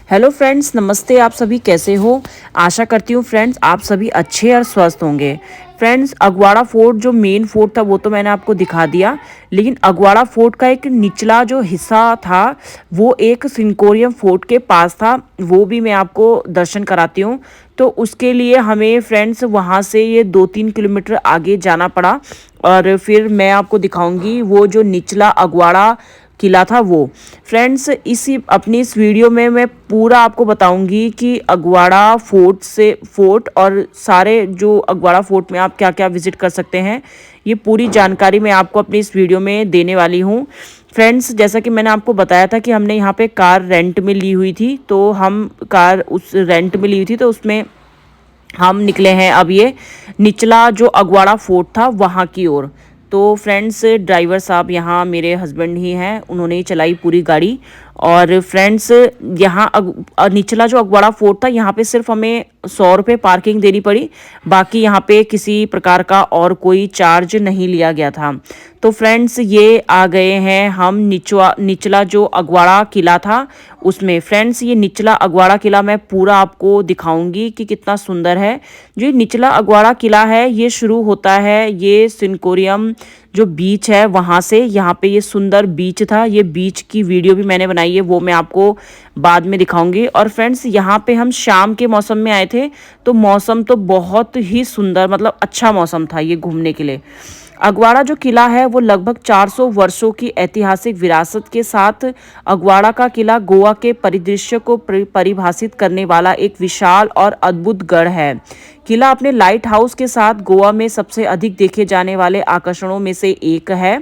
Hello friends, नमस्ते। आप सभी कैसे हो? आशा करती हूँ फ्रेंड्स आप सभी अच्छे और स्वस्थ होंगे। फ्रेंड्स, अगवाड़ा फोर्ट जो मेन फोर्ट था वो तो मैंने आपको दिखा दिया, लेकिन अगवाड़ा फोर्ट का एक निचला जो हिस्सा था वो एक सिंकोरियम फोर्ट के पास था, वो भी मैं आपको दर्शन कराती हूँ। तो उसके लिए हमें फ्रेंड्स वहाँ से ये 2-3 किलोमीटर आगे जाना पड़ा और फिर मैं आपको दिखाऊंगी वो जो निचला अगवाड़ा किला था वो। फ्रेंड्स, इस वीडियो में मैं पूरा आपको बताऊंगी कि अगवाड़ा फोर्ट और सारे जो अगवाड़ा फोर्ट में आप क्या क्या विजिट कर सकते हैं, ये पूरी जानकारी मैं आपको अपनी इस वीडियो में देने वाली हूँ। फ्रेंड्स, जैसा कि मैंने आपको बताया था कि हमने यहाँ पे कार रेंट में ली हुई थी, तो हम कार उस रेंट में ली हुई थी तो उसमें हम निकले हैं अब ये निचला जो अगवाड़ा फोर्ट था वहाँ की ओर। तो फ्रेंड्स, ड्राइवर साहब यहाँ मेरे हस्बैंड ही हैं, उन्होंने ही चलाई पूरी गाड़ी। और फ्रेंड्स, यहाँ निचला जो अगवाड़ा फोर्ट था यहाँ पे सिर्फ हमें 100 रुपये पार्किंग देनी पड़ी, बाकी यहाँ पे किसी प्रकार का और कोई चार्ज नहीं लिया गया था। तो फ्रेंड्स, ये आ गए हैं हम निचला जो अगवाड़ा किला था उसमें। फ्रेंड्स, ये निचला अगवाड़ा किला मैं पूरा आपको दिखाऊंगी कि कितना सुंदर है। जो ये निचला अगवाड़ा किला है ये शुरू होता है ये सिंकोरियम जो बीच है वहाँ से। यहाँ पे ये सुंदर बीच था, ये बीच की वीडियो भी मैंने बनाई है, वो मैं आपको बाद में दिखाऊंगी। और फ्रेंड्स, यहाँ पे हम शाम के मौसम में आए थे, तो मौसम तो बहुत ही सुंदर, मतलब अच्छा मौसम था ये घूमने के लिए। अगवाड़ा जो किला है वो लगभग 400 वर्षों की ऐतिहासिक विरासत के साथ अगवाड़ा का किला गोवा के परिदृश्य को परिभाषित करने वाला एक विशाल और अद्भुत गढ़ है। किला अपने लाइट हाउस के साथ गोवा में सबसे अधिक देखे जाने वाले आकर्षणों में से एक है।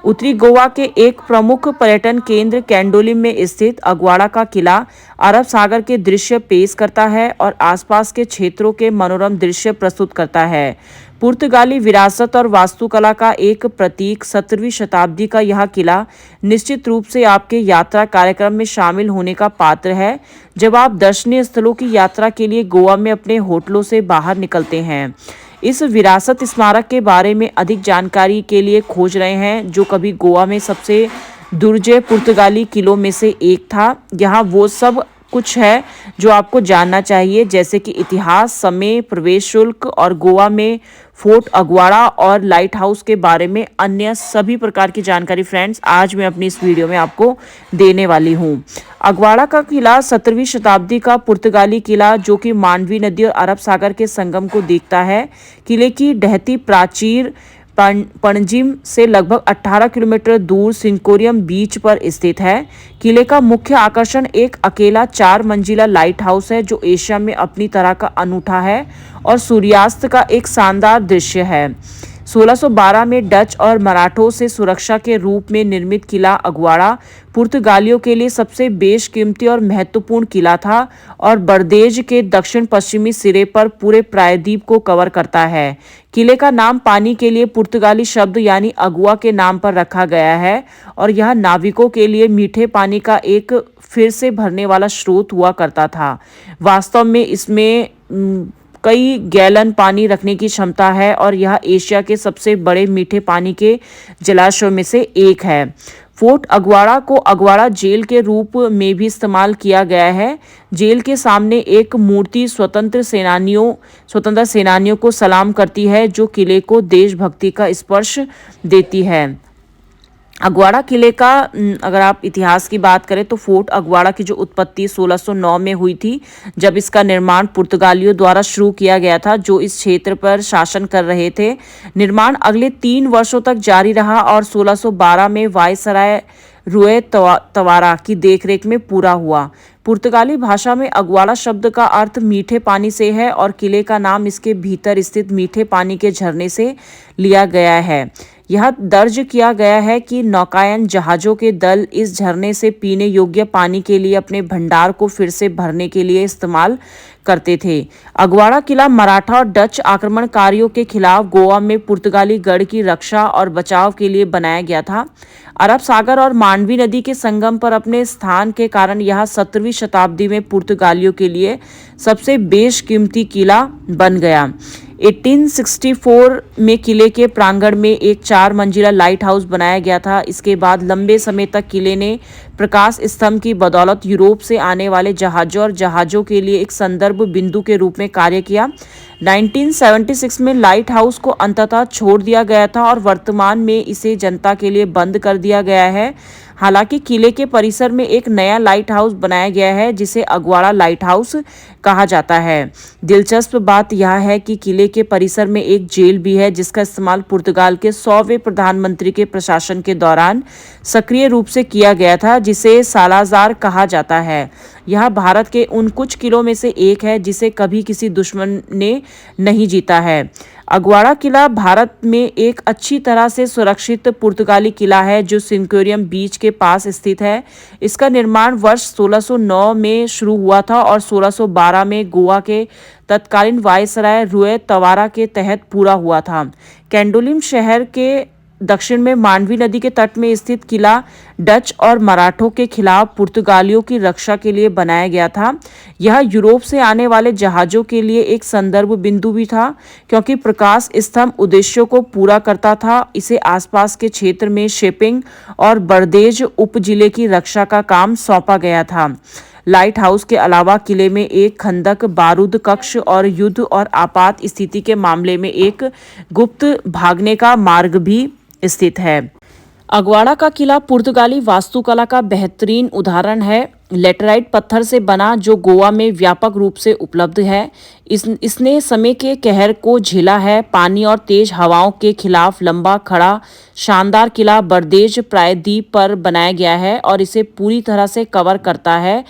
उत्तरी गोवा के एक प्रमुख पर्यटन केंद्र कैंडोलिम में स्थित अगवाड़ा का किला अरब सागर के दृश्य पेश करता है और आसपास के क्षेत्रों के मनोरम दृश्य प्रस्तुत करता है। पुर्तगाली विरासत और वास्तुकला का एक प्रतीक 17वीं शताब्दी का यह किला निश्चित रूप से आपके यात्रा कार्यक्रम में शामिल होने का पात्र है जब आप दर्शनीय स्थलों की यात्रा के लिए गोवा में अपने होटलों से बाहर निकलते हैं। इस विरासत स्मारक के बारे में अधिक जानकारी के लिए खोज रहे हैं जो कभी गोवा में सबसे दुर्जय पुर्तगाली किलों में से एक था। यहाँ वो सब कुछ है जो आपको जानना चाहिए, जैसे कि इतिहास, समय, प्रवेश शुल्क और गोवा में फोर्ट अगवाड़ा और लाइट हाउस के बारे में अन्य सभी प्रकार की जानकारी फ्रेंड्स आज मैं अपनी इस वीडियो में आपको देने वाली हूँ। अगवाड़ा का किला 17वीं शताब्दी का पुर्तगाली किला जो कि मांडवी नदी और अरब सागर के संगम को देखता है। किले की ढहती प्राचीर पणजिम से लगभग 18 किलोमीटर दूर सिंकोरियम बीच पर स्थित है। किले का मुख्य आकर्षण एक अकेला 4 मंजिला लाइट हाउस है जो एशिया में अपनी तरह का अनूठा है और सूर्यास्त का एक शानदार दृश्य है। 1612 में डच और मराठों से सुरक्षा के रूप में निर्मित किला अगवाड़ा पुर्तगालियों के लिए सबसे बेशकीमती और महत्वपूर्ण किला था और बरदेज के दक्षिण पश्चिमी सिरे पर पूरे प्रायद्वीप को कवर करता है। किले का नाम पानी के लिए पुर्तगाली शब्द यानी अगुआ के नाम पर रखा गया है और यह नाविकों के लिए मीठे पानी का एक फिर से भरने वाला स्रोत हुआ करता था। वास्तव में इसमें कई गैलन पानी रखने की क्षमता है और यह एशिया के सबसे बड़े मीठे पानी के जलाशयों में से एक है। फोर्ट अगवाड़ा को अगवाड़ा जेल के रूप में भी इस्तेमाल किया गया है। जेल के सामने एक मूर्ति स्वतंत्र सेनानियों को सलाम करती है जो किले को देशभक्ति का स्पर्श देती है। अगवाड़ा किले का अगर आप इतिहास की बात करें तो फोर्ट अगवाड़ा की जो उत्पत्ति 1609 में हुई थी, जब इसका निर्माण पुर्तगालियों द्वारा शुरू किया गया था जो इस क्षेत्र पर शासन कर रहे थे। निर्माण अगले 3 वर्षों तक जारी रहा और 1612 में वायसराय रुए तवारा की देखरेख में पूरा हुआ। पुर्तगाली भाषा में अगवाड़ा शब्द का अर्थ मीठे पानी से है और किले का नाम इसके भीतर स्थित मीठे पानी के झरने से लिया गया है। यह दर्ज किया गया है कि नौकायन जहाज़ों के दल इस झरने से पीने योग्य पानी के लिए अपने भंडार को फिर से भरने के लिए इस्तेमाल करते थे। अगवाड़ा किला मराठा और डच आक्रमणकारियों के खिलाफ गोवा में पुर्तगाली गढ़ की रक्षा और बचाव के लिए बनाया गया था। अरब सागर और मांडवी नदी के संगम पर अपने स्थान के कारण यह 17वीं शताब्दी में पुर्तगालियों के लिए सबसे बेशकीमती किला बन गया। 1864 में किले के प्रांगण में एक 4 मंजिला लाइट हाउस बनाया गया था। इसके बाद लंबे समय तक किले ने प्रकाश स्तंभ की बदौलत यूरोप से आने वाले जहाज़ों और जहाज़ों के लिए एक संदर्भ बिंदु के रूप में कार्य किया। 1976 में लाइट हाउस को अंततः छोड़ दिया गया था और वर्तमान में इसे जनता के लिए बंद कर दिया गया है। हालांकि किले के परिसर में एक नया लाइट हाउस बनाया गया है जिसे अगवाड़ा लाइट हाउस कहा जाता है। दिलचस्प बात यह है कि किले के परिसर में एक जेल भी है जिसका इस्तेमाल पुर्तगाल के 100वें प्रधानमंत्री के प्रशासन के दौरान सक्रिय रूप से किया गया था, जिसे सालाजार कहा जाता है। यह भारत के उन कुछ किलों में से एक है जिसे कभी किसी दुश्मन ने नहीं जीता है। अगवाड़ा किला भारत में एक अच्छी तरह से सुरक्षित पुर्तगाली किला है जो सिंक्वेरियम बीच के पास स्थित है। इसका निर्माण वर्ष 1609 में शुरू हुआ था और 1612 में गोवा के तत्कालीन वायसराय रुए तवारा के तहत पूरा हुआ था। कैंडोलिम शहर के दक्षिण में मांडवी नदी के तट में स्थित किला डच और मराठों के खिलाफ पुर्तगालियों की रक्षा के लिए बनाया गया था। यह यूरोप से आने वाले जहाज़ों के लिए एक संदर्भ बिंदु भी था क्योंकि प्रकाश स्तंभ उद्देश्यों को पूरा करता था। इसे आसपास के क्षेत्र में शिपिंग और बर्देज उपजिले की रक्षा का काम सौंपा गया था। लाइट हाउस के अलावा किले में एक खंदक, बारूद कक्ष और युद्ध और आपात स्थिति के मामले में एक गुप्त भागने का मार्ग भी स्थित है। अगवाड़ा का किला पुर्तगाली वास्तुकला का बेहतरीन उदाहरण है। लेटराइट पत्थर से बना जो गोवा में व्यापक रूप से उपलब्ध है। इसने समय के कहर को झेला है। पानी और तेज हवाओं के खिलाफ लंबा खड़ा शानदार किला बर्देज प्रायद्वीप पर बनाया गया है और इसे पूरी तरह से कवर करता है।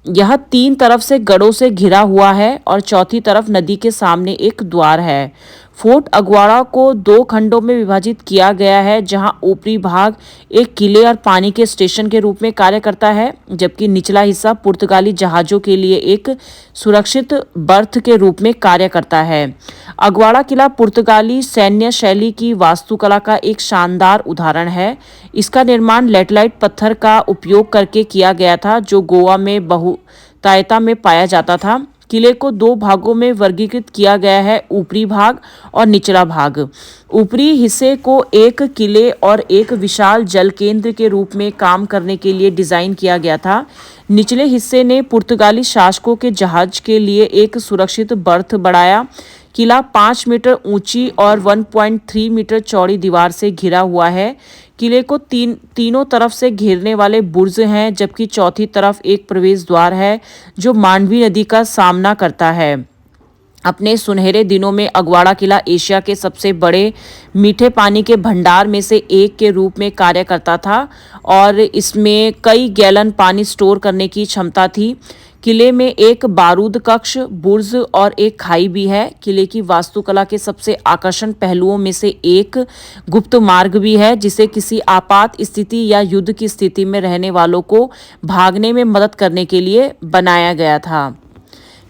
यह 3 तरफ से गढ़ों से घिरा हुआ है और चौथी तरफ नदी के सामने एक द्वार है। फोर्ट अगवाड़ा को 2 खंडों में विभाजित किया गया है, जहां ऊपरी भाग एक किले और पानी के स्टेशन के रूप में कार्य करता है, जबकि निचला हिस्सा पुर्तगाली जहाज़ों के लिए एक सुरक्षित बर्थ के रूप में कार्य करता है। अगवाड़ा किला पुर्तगाली सैन्य शैली की वास्तुकला का एक शानदार उदाहरण है। इसका निर्माण लेटराइट पत्थर का उपयोग करके किया गया था जो गोवा में बहुतायता में पाया जाता था। किले को 2 भागों में वर्गीकृत किया गया है, ऊपरी भाग और निचला भाग। ऊपरी हिस्से को एक किले और एक विशाल जल केंद्र के रूप में काम करने के लिए डिजाइन किया गया था। निचले हिस्से ने पुर्तगाली शासकों के जहाज के लिए एक सुरक्षित बर्थ बढ़ाया। किला 5 मीटर ऊंची और 1.3 मीटर चौड़ी दीवार से घिरा हुआ है। किले को तीनों तरफ से घेरने वाले बुर्ज हैं, जबकि चौथी तरफ एक प्रवेश द्वार है जो मांडवी नदी का सामना करता है। अपने सुनहरे दिनों में अगवाड़ा किला एशिया के सबसे बड़े मीठे पानी के भंडार में से एक के रूप में कार्य करता था और इसमें कई गैलन पानी स्टोर करने की क्षमता थी। किले में एक बारूद कक्ष, बुर्ज और एक खाई भी है। किले की वास्तुकला के सबसे आकर्षण पहलुओं में से एक गुप्त मार्ग भी है, जिसे किसी आपात स्थिति या युद्ध की स्थिति में रहने वालों को भागने में मदद करने के लिए बनाया गया था।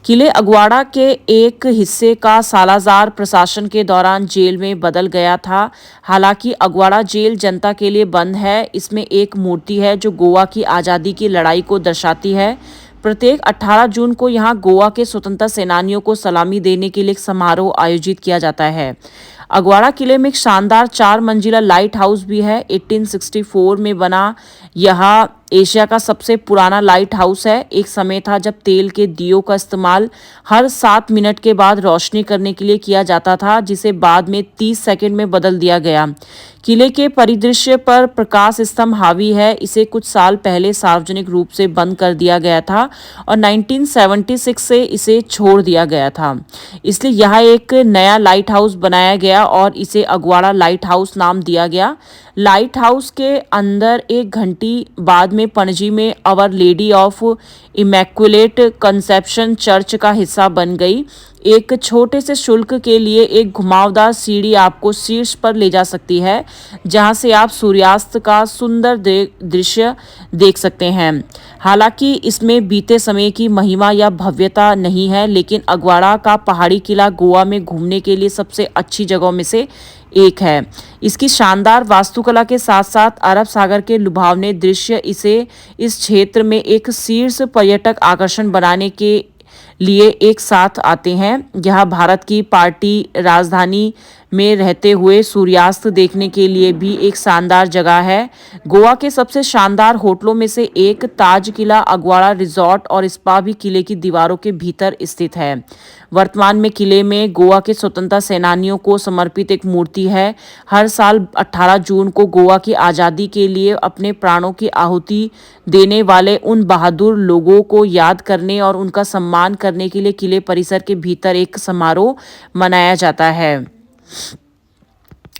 किले अगवाड़ा के एक हिस्से का सालाजार प्रशासन के दौरान जेल में बदल गया था। हालांकि अगवाड़ा जेल जनता के लिए बंद है। इसमें एक मूर्ति है जो गोवा की आज़ादी की लड़ाई को दर्शाती है। प्रत्येक 18 जून को यहाँ गोवा के स्वतंत्रता सेनानियों को सलामी देने के लिए एक समारोह आयोजित किया जाता है। अगवाड़ा किले में एक शानदार 4 मंजिला लाइट हाउस भी है। 1864 में बना यह एशिया का सबसे पुराना लाइट हाउस है। एक समय था जब तेल के दियों का इस्तेमाल हर 7 मिनट के बाद रोशनी करने के लिए किया जाता था, जिसे बाद में 30 सेकंड में बदल दिया गया। किले के परिदृश्य पर प्रकाश स्तंभ हावी है। इसे कुछ साल पहले सार्वजनिक रूप से बंद कर दिया गया था और 1976 से इसे छोड़ दिया गया था। इसलिए यहाँ एक नया लाइट हाउस बनाया गया और इसे अगवाड़ा लाइट हाउस नाम दिया गया। लाइट हाउस के अंदर एक घंटी बाद में पणजी में Our Lady of Immaculate Conception Church का हिस्सा बन गई। एक छोटे से शुल्क के लिए एक घुमावदार सीढ़ी आपको शीर्ष पर ले जा सकती है, जहां से आप सूर्यास्त का सुंदर दृश्य देख सकते हैं। हालांकि इसमें बीते समय की महिमा या भव्यता नहीं है, लेकिन अगवाड़ा का पहाड़ी किला गोवा में घूमने के लिए सबसे अच्छी जगहों में से एक है। इसकी शानदार वास्तुकला के साथ साथ अरब सागर के लुभावने दृश्य इसे इस क्षेत्र में एक शीर्ष पर्यटक आकर्षण बनाने के लिए एक साथ आते हैं। यह भारत की पार्टी राजधानी में रहते हुए सूर्यास्त देखने के लिए भी एक शानदार जगह है। गोवा के सबसे शानदार होटलों में से एक ताज किला अगवाड़ा रिजॉर्ट और स्पा भी किले की दीवारों के भीतर स्थित है। वर्तमान में किले में गोवा के स्वतंत्रता सेनानियों को समर्पित एक मूर्ति है। हर साल 18 जून को गोवा की आज़ादी के लिए अपने प्राणों की आहुति देने वाले उन बहादुर लोगों को याद करने और उनका सम्मान करने के लिए किले परिसर के भीतर एक समारोह मनाया जाता है।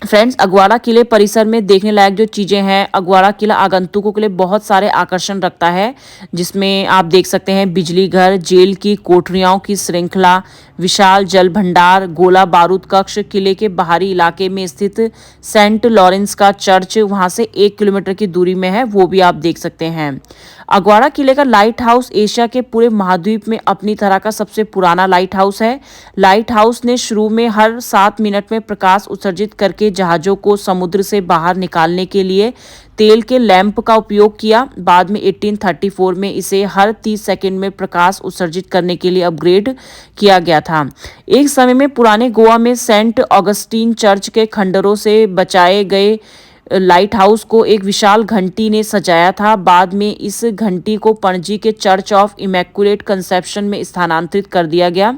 फ्रेंड्स, अगवाड़ा किले परिसर में देखने लायक जो चीज़ें हैं, अगवाड़ा किला आगंतुकों के लिए बहुत सारे आकर्षण रखता है, जिसमें आप देख सकते हैं बिजली घर, जेल की कोठरियों की श्रृंखला, विशाल जल भंडार, गोला बारूद कक्ष, किले के बाहरी इलाके में स्थित सेंट लॉरेंस का चर्च वहां से 1 किलोमीटर की दूरी में है, वो भी आप देख सकते हैं। अगवाड़ा किले का लाइट हाउस एशिया के पूरे महाद्वीप में अपनी तरह का सबसे पुराना लाइट हाउस है। लाइट हाउस ने शुरू में हर 7 मिनट में प्रकाश उत्सर्जित करके जहाज़ों को समुद्र से बाहर निकालने के लिए तेल के लैंप का उपयोग किया। बाद में 1834 में इसे हर 30 सेकंड में प्रकाश उत्सर्जित करने के लिए अपग्रेड किया गया था। एक समय में पुराने गोवा में सेंट ऑगस्टीन चर्च के खंडरों से बचाए गए लाइट हाउस को एक विशाल घंटी ने सजाया था। बाद में इस घंटी को पणजी के चर्च ऑफ इमैक्युलेट कंसेप्शन में स्थानांतरित कर दिया गया।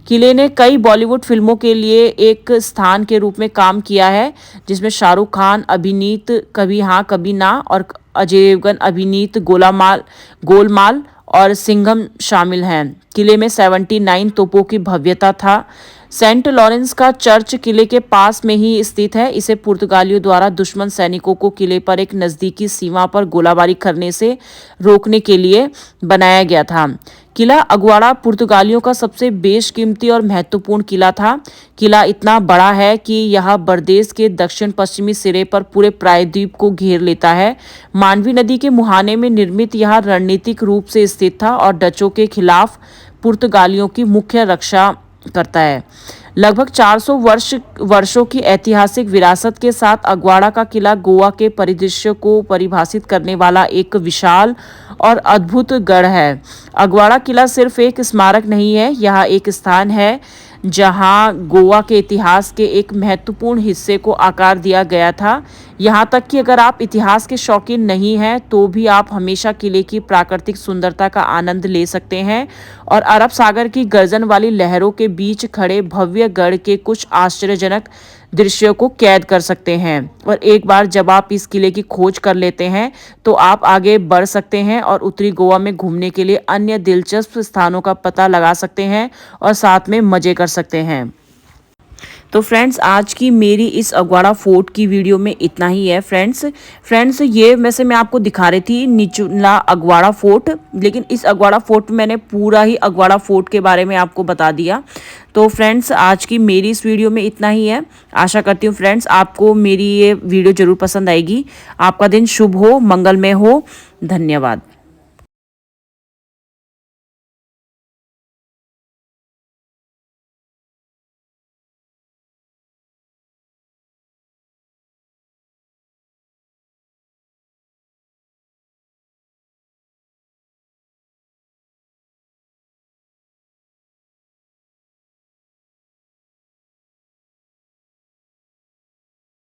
किले ने कई बॉलीवुड फिल्मों के लिए एक स्थान के रूप में काम किया है, जिसमें शाहरुख खान अभिनीत कभी हाँ कभी ना और अजय देवगन अभिनीत गोलमाल और सिंघम शामिल हैं। किले में 79 तोपों की भव्यता था। सेंट लॉरेंस का चर्च किले के पास में ही स्थित है। इसे पुर्तगालियों द्वारा दुश्मन सैनिकों को किले पर एक नज़दीकी सीमा पर गोलाबारी करने से रोकने के लिए बनाया गया था। किला अगवाड़ा पुर्तगालियों का सबसे बेशकीमती और महत्वपूर्ण किला था। किला इतना बड़ा है कि यह बरदेस के दक्षिण पश्चिमी सिरे पर पूरे प्रायद्वीप को घेर लेता है। मांडवी नदी के मुहाने में निर्मित यह रणनीतिक रूप से स्थित था और डचों के खिलाफ पुर्तगालियों की मुख्य रक्षा करता है। लगभग 400 वर्षों की ऐतिहासिक विरासत के साथ अगवाड़ा का किला गोवा के परिदृश्य को परिभाषित करने वाला एक विशाल और अद्भुत गढ़ है। अगवाड़ा किला सिर्फ एक स्मारक नहीं है, यह एक स्थान है जहां गोवा के इतिहास के एक महत्वपूर्ण हिस्से को आकार दिया गया था। यहाँ तक कि अगर आप इतिहास के शौकीन नहीं हैं तो भी आप हमेशा किले की प्राकृतिक सुंदरता का आनंद ले सकते हैं और अरब सागर की गर्जन वाली लहरों के बीच खड़े भव्य गढ़ के कुछ आश्चर्यजनक दृश्यों को कैद कर सकते हैं। और एक बार जब आप इस किले की खोज कर लेते हैं तो आप आगे बढ़ सकते हैं और उत्तरी गोवा में घूमने के लिए अन्य दिलचस्प स्थानों का पता लगा सकते हैं और साथ में मजे कर सकते हैं। तो फ्रेंड्स, आज की मेरी इस अगवाड़ा फोर्ट की वीडियो में इतना ही है। फ्रेंड्स ये वैसे मैं आपको दिखा रही थी निचला अगवाड़ा फोर्ट, लेकिन इस अगवाड़ा फोर्ट में मैंने पूरा ही अगवाड़ा फोर्ट के बारे में आपको बता दिया। तो फ्रेंड्स, आज की मेरी इस वीडियो में इतना ही है। आशा करती हूँ फ्रेंड्स आपको मेरी ये वीडियो ज़रूर पसंद आएगी। आपका दिन शुभ हो, मंगलमय हो। धन्यवाद।